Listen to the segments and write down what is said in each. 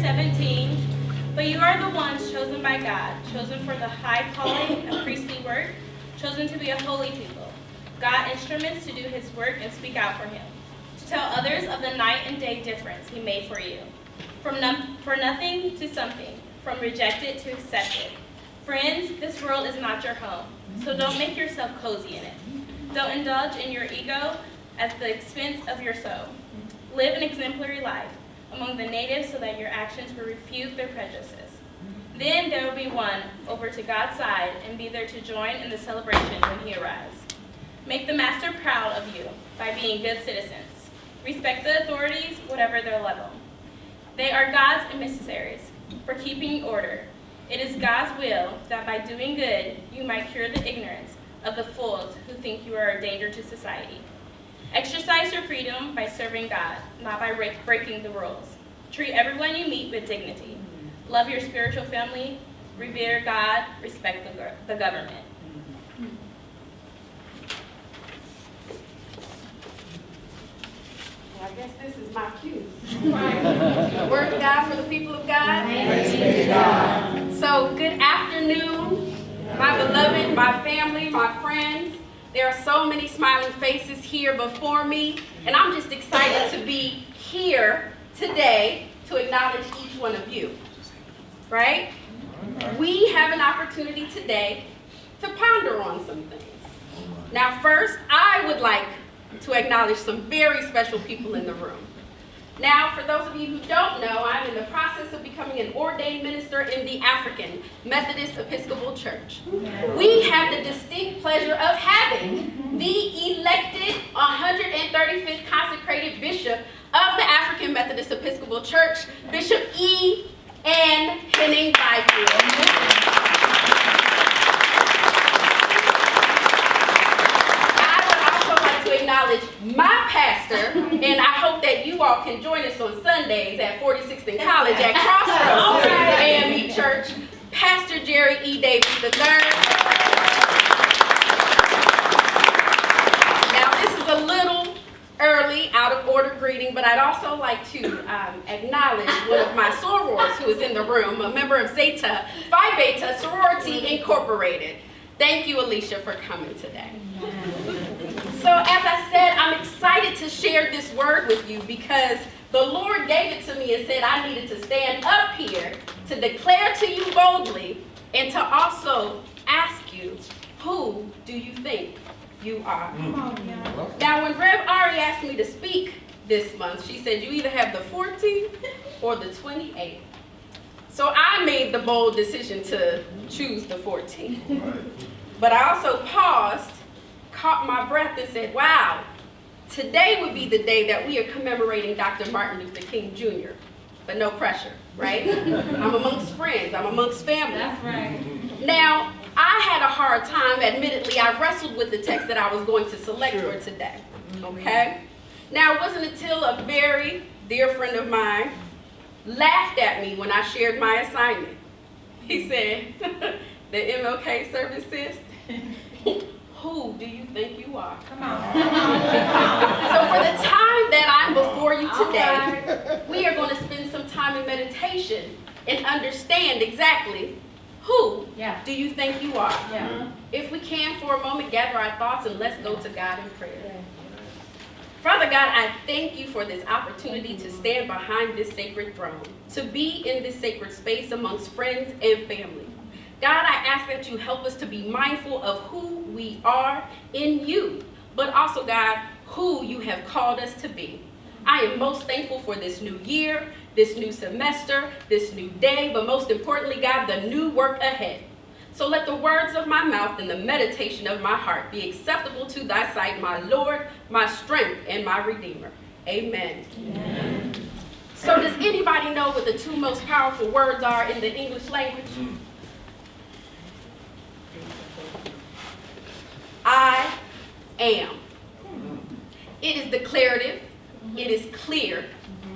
17, but you are the ones chosen by God, chosen for the high calling of priestly work, chosen to be a holy people, God instruments to do his work and speak out for him, to tell others of the night and day difference he made for you. For nothing to something, from rejected to accepted. Friends, this world is not your home, so don't make yourself cozy in it. Don't indulge in your ego at the expense of your soul. Live an exemplary life among the natives so that your actions will refute their prejudices. Then there will be one over to God's side and be there to join in the celebration when he arrives. Make the master proud of you by being good citizens. Respect the authorities, whatever their level. They are God's emissaries for keeping order. It is God's will that by doing good, you might cure the ignorance of the fools who think you are a danger to society. Exercise your freedom by serving God, not by breaking the rules. Treat everyone you meet with dignity. Love your spiritual family, revere God, respect the government. I guess this is my cue. The word of God for the people of God. Praise be to God. So, good afternoon, my beloved, my family, my friends. There are so many smiling faces here before me, and I'm just excited to be here today to acknowledge each one of you, right? We have an opportunity today to ponder on some things. Now, first, I would like to acknowledge some very special people in the room. Now, for those of you who don't know, I'm in the process of becoming an ordained minister in the African Methodist Episcopal Church. We have the distinct pleasure of having the elected 135th consecrated bishop of the African Methodist Episcopal Church, Bishop E. Ann Henning Byfield. Acknowledge my pastor, and I hope that you all can join us on Sundays at 46th and College at Crossroads AME Church, Pastor Jerry E. Davis III. Now, this is a little early, out of order greeting, but I'd also like to acknowledge one of my sorors who is in the room, a member of Zeta Phi Beta Sorority Incorporated. Thank you, Alicia, for coming today. So as I said, I'm excited to share this word with you because the Lord gave it to me and said I needed to stand up here to declare to you boldly and to also ask you, who do you think you are? Now, when Rev Ari asked me to speak this month, she said you either have the 14th or the 28th. So I made the bold decision to choose the 14th. But I also paused, caught my breath and said, wow, today would be the day that we are commemorating Dr. Martin Luther King Jr. But no pressure, right? I'm amongst friends, I'm amongst family. That's right. Now, I had a hard time, admittedly, I wrestled with the text that I was going to select for today, okay? Now, it wasn't until a very dear friend of mine laughed at me when I shared my assignment. He said, the MLK service, sis? Who do you think you are? Come on. So for the time that I'm before you today, we are going to spend some time in meditation and understand exactly who do you think you are. If we can, for a moment, gather our thoughts and let's go to God in prayer. Father God, I thank you for this opportunity to stand behind this sacred throne, to be in this sacred space amongst friends and family. God, I ask that you help us to be mindful of who we are in you, but also, God, who you have called us to be. I am most thankful for this new year, this new semester, this new day, but most importantly, God, the new work ahead. So let the words of my mouth and the meditation of my heart be acceptable to thy sight, my Lord, my strength, and my Redeemer. Amen. Amen. So does anybody know what the two most powerful words are in the English language? I am. It is declarative. It is clear.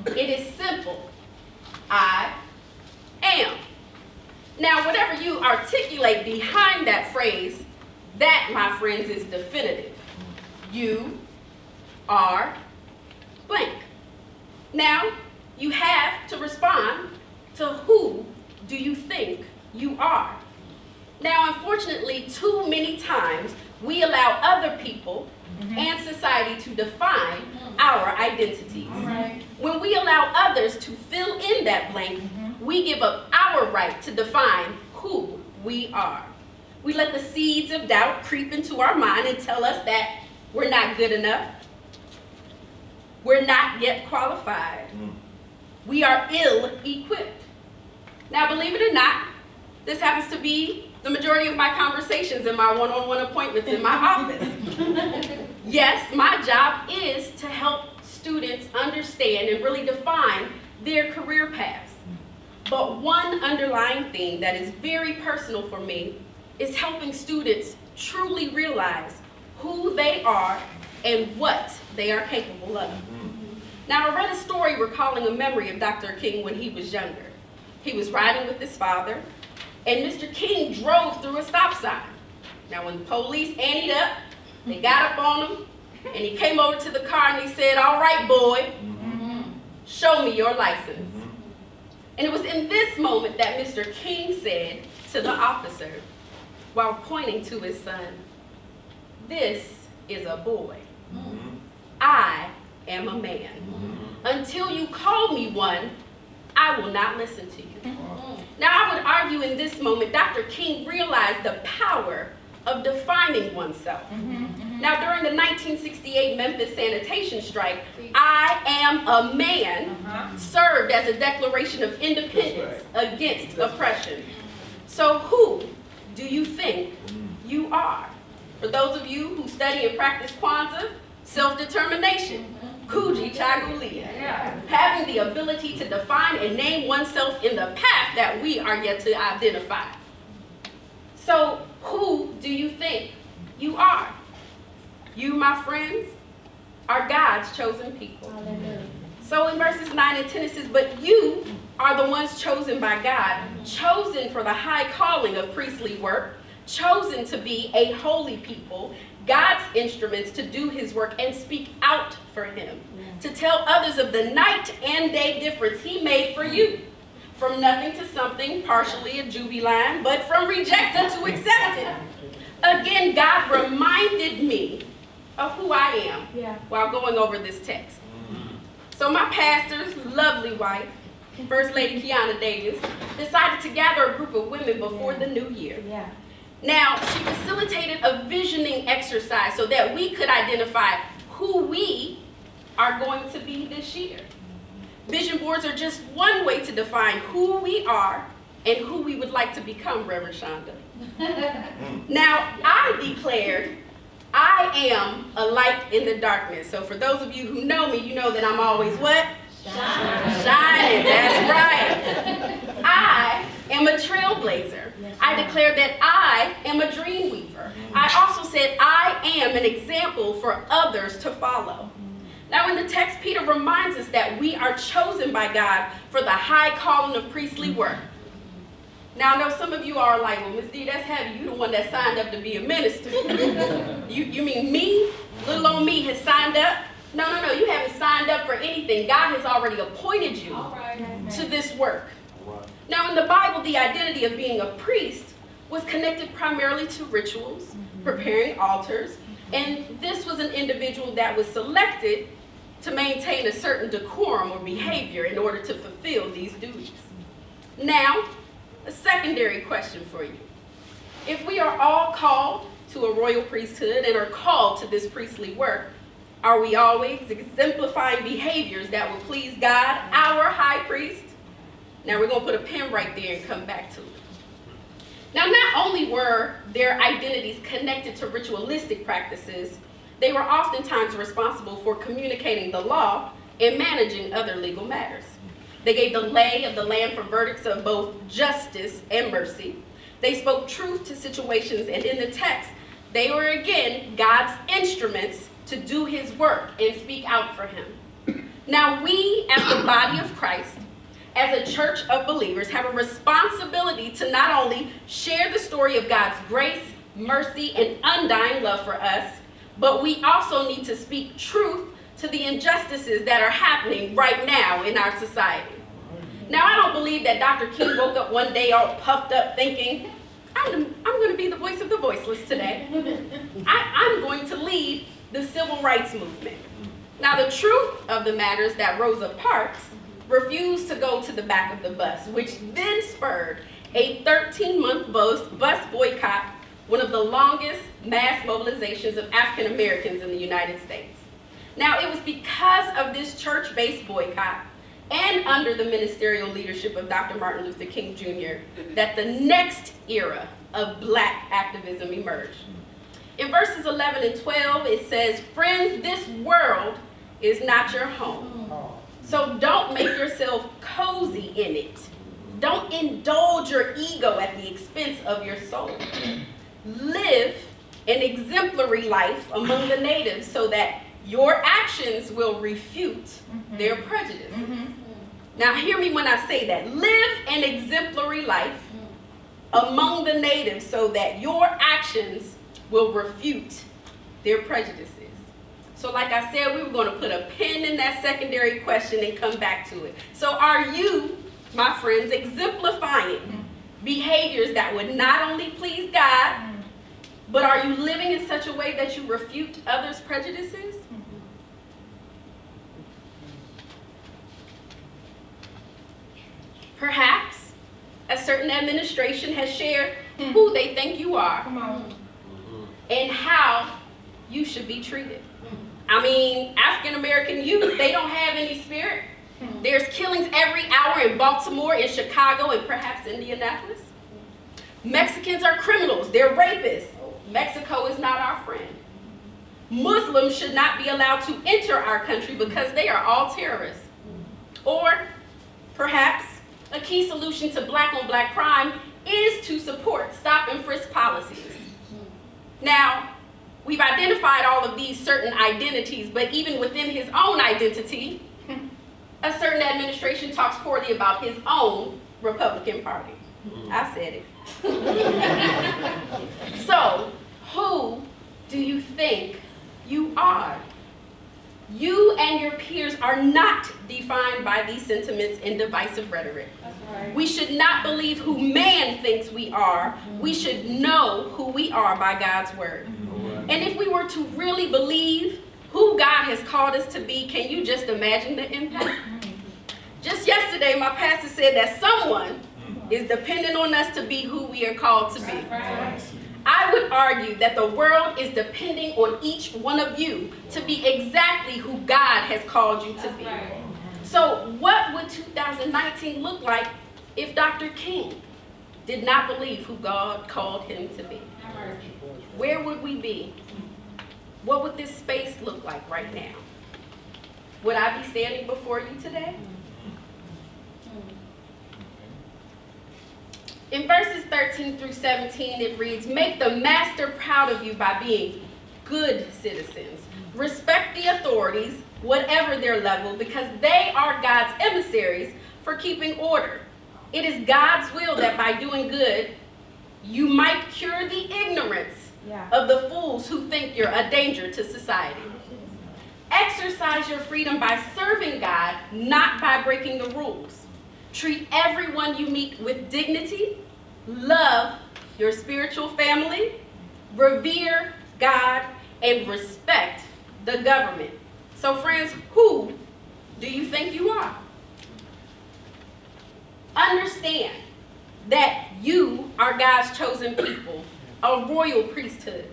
It is simple. I am. Now, whatever you articulate behind that phrase, that, my friends, is definitive. You are blank. Now, you have to respond to who do you think you are? Now, unfortunately, too many times we allow other people and society to define our identities. When we allow others to fill in that blank, we give up our right to define who we are. We let the seeds of doubt creep into our mind and tell us that we're not good enough. We're not yet qualified. We are ill-equipped. Now, believe it or not, this happens to be the majority of my conversations in my one-on-one appointments in my office. Yes, my job is to help students understand and really define their career paths. But one underlying theme that is very personal for me is helping students truly realize who they are and what they are capable of. Now, I read a story recalling a memory of Dr. King when he was younger. He was riding with his father, and Mr. King drove through a stop sign. Now, when the police anteed up, they got up on him, and he came over to the car and he said, "All right, boy, show me your license." And it was in this moment that Mr. King said to the officer, while pointing to his son, "This is a boy. I am a man. Until you call me one, I will not listen to you." Now, I would argue in this moment, Dr. King realized the power of defining oneself. Now, during the 1968 Memphis sanitation strike, "I am a man" served as a declaration of independence against oppression. So who do you think you are? For those of you who study and practice Kwanzaa, self-determination, Kuji Chagulia, having the ability to define and name oneself in the path that we are yet to identify. So who do you think you are? You, my friends, are God's chosen people. So in verses 9 and 10 it says, "But you are the ones chosen by God, chosen for the high calling of priestly work, chosen to be a holy people, God's instruments to do his work and speak out for him, to tell others of the night and day difference he made for you. From nothing to something, partially a jubilant, but from rejected to accepted." Again, God reminded me of who I am while going over this text. So my pastor's lovely wife, First Lady Kiana Davis, decided to gather a group of women before the new year. Now, she facilitated a visioning exercise so that we could identify who we are going to be this year. Vision boards are just one way to define who we are and who we would like to become, Reverend Shonda. Now, I declared I am a light in the darkness. So for those of you who know me, you know that I'm always what? Shining, that's right. I am a trailblazer. I declared that I am a dream weaver. I also said I am an example for others to follow. Now in the text, Peter reminds us that we are chosen by God for the high calling of priestly work. Now I know some of you are like, "Well, Ms. D, that's heavy. You the one that signed up to be a minister." You mean me? Little old me has signed up? No, you haven't signed up for anything. God has already appointed you to this work. Now in the Bible, the identity of being a priest was connected primarily to rituals, preparing altars, and this was an individual that was selected to maintain a certain decorum or behavior in order to fulfill these duties. Now, a secondary question for you. If we are all called to a royal priesthood and are called to this priestly work, are we always exemplifying behaviors that will please God, our high priest? Now we're going to put a pin right there and come back to it. Now, not only were their identities connected to ritualistic practices, they were oftentimes responsible for communicating the law and managing other legal matters. They gave the lay of the land for verdicts of both justice and mercy. They spoke truth to situations, and in the text, they were again God's instruments to do his work and speak out for him. Now we, as the body of Christ, as a church of believers, have a responsibility to not only share the story of God's grace, mercy, and undying love for us, but we also need to speak truth to the injustices that are happening right now in our society. Now, I don't believe that Dr. King woke up one day all puffed up thinking, I'm going to be the voice of the voiceless today. I'm going to lead the civil rights movement. Now, the truth of the matter is that Rosa Parks refused to go to the back of the bus, which then spurred a 13-month bus boycott, one of the longest mass mobilizations of African Americans in the United States. Now, it was because of this church-based boycott and under the ministerial leadership of Dr. Martin Luther King Jr. that the next era of Black activism emerged. In verses 11 and 12, it says, "Friends, this world is not your home. So don't make yourself cozy in it. Don't indulge your ego at the expense of your soul. Live an exemplary life among the natives so that your actions will refute their prejudice." Now hear me when I say that. Live an exemplary life among the natives so that your actions will refute their prejudices. So like I said, we were going to put a pin in that secondary question and come back to it. So are you, my friends, exemplifying behaviors that would not only please God, but are you living in such a way that you refute others' prejudices? Perhaps a certain administration has shared who they think you are and how you should be treated. I mean, African American youth, they don't have any spirit. There's killings every hour in Baltimore, in Chicago, and perhaps Indianapolis. Mexicans are criminals, they're rapists. Mexico is not our friend. Muslims should not be allowed to enter our country because they are all terrorists. Or perhaps a key solution to black-on-black crime is to support stop and frisk policies. Now, we've identified all of these certain identities, but even within his own identity, a certain administration talks poorly about his own Republican Party. I said it. So, who do you think you are? You and your peers are not defined by these sentiments and divisive rhetoric. We should not believe who man thinks we are. We should know who we are by God's word. And if we were to really believe who God has called us to be, can you just imagine the impact? Just yesterday, my pastor said that someone is dependent on us to be who we are called to be. I would argue that the world is depending on each one of you to be exactly who God has called you to be. So what would 2019 look like if Dr. King did not believe who God called him to be? Where would we be? What would this space look like right now? Would I be standing before you today? In verses 13 through 17, it reads, "Make the master proud of you by being good citizens. Respect the authorities, whatever their level, because they are God's emissaries for keeping order. It is God's will that by doing good, you might cure the ignorance of the fools who think you're a danger to society. Exercise your freedom by serving God, not by breaking the rules. Treat everyone you meet with dignity, love your spiritual family, revere God, and respect the government." So friends, who do you think you are? Understand that you are God's chosen people, a royal priesthood,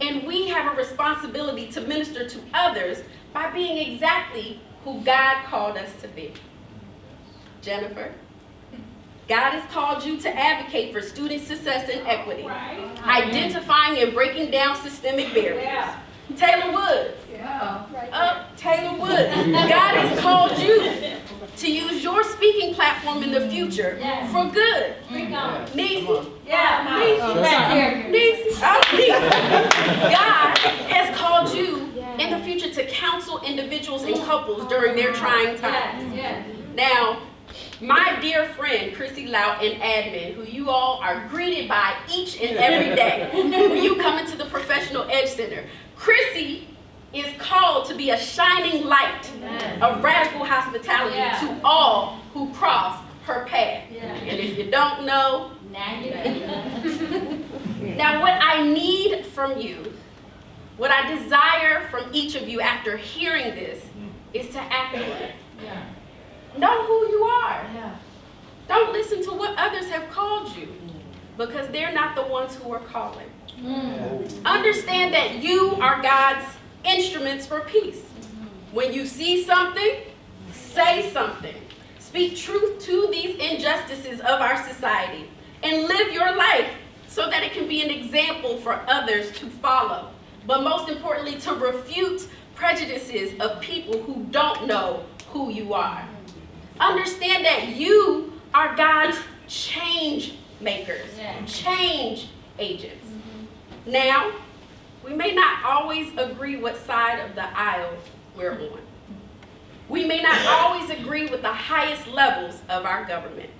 and we have a responsibility to minister to others by being exactly who God called us to be. Jennifer, God has called you to advocate for student success and equity, identifying and breaking down systemic barriers. Taylor Woods, Taylor Woods, God has called you to use your speaking platform in the future for good. Niecy, God has called you in the future to counsel individuals and couples during their trying times. Now, my dear friend, Chrissy Lout and admin, who you all are greeted by each and every day when you come into the Professional Edge Center, Chrissy is called to be a shining light of radical hospitality to all who cross her path. Yeah. And if you don't know, Now you know. now what I need from you, what I desire from each of you after hearing this is to act on it. Yeah. Know who you are. Yeah. Don't listen to what others have called you, because they're not the ones who are calling. Understand that you are God's instruments for peace. When you see something, say something. Speak truth to these injustices of our society and live your life so that it can be an example for others to follow. But most importantly, to refute prejudices of people who don't know who you are. Understand that you are God's change makers, Yeah. change agents. Now, we may not always agree what side of the aisle we're on. We may not always agree with the highest levels of our government,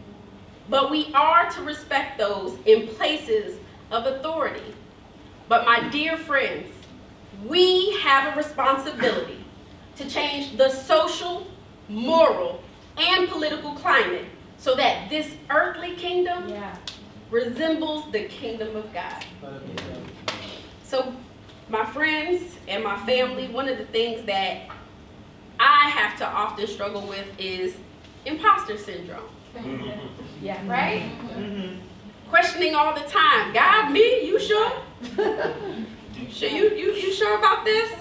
but we are to respect those in places of authority. But my dear friends, we have a responsibility to change the social, moral, and political climate so that this earthly kingdom Yeah. resembles the kingdom of God. So, my friends and my family, one of the things that I have to often struggle with is imposter syndrome. Yeah. Right? Questioning all the time. God, me? You sure? You sure about this?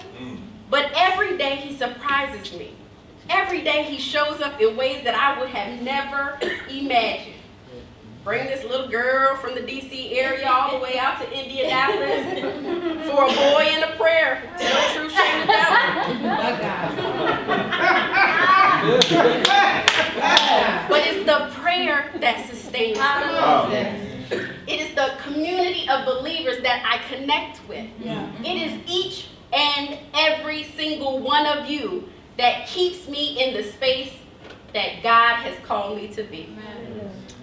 But every day he surprises me. Every day he shows up in ways that I would have never imagined. Bring this little girl from the DC area all the way out to Indianapolis for a boy and a prayer. Tell the truth, shame the devil. But it's the prayer that sustains me. It is the community of believers that I connect with. Yeah. It is each and every single one of you that keeps me in the space that God has called me to be.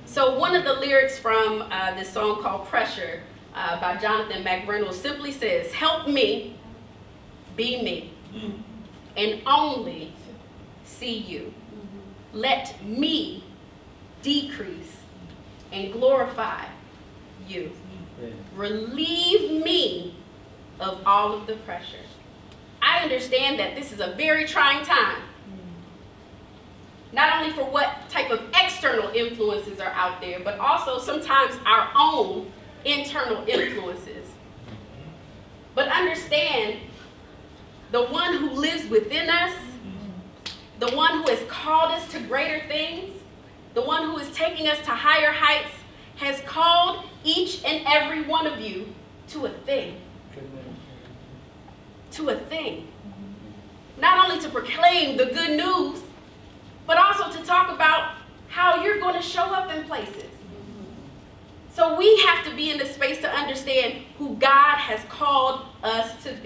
So one of the lyrics from this song called Pressure by Jonathan McReynolds simply says, help me be me and only see you. Let me decrease and glorify you. Relieve me of all of the pressure. I understand that this is a very trying time. Not only for what type of external influences are out there, but also sometimes our own internal influences. But understand, the one who lives within us, the one who has called us to greater things, the one who is taking us to higher heights, has called each and every one of you to a thing. To a thing. Not only to proclaim the good news, but also to talk about how you're going to show up in places. So we have to be in the space to understand who God has called us to be.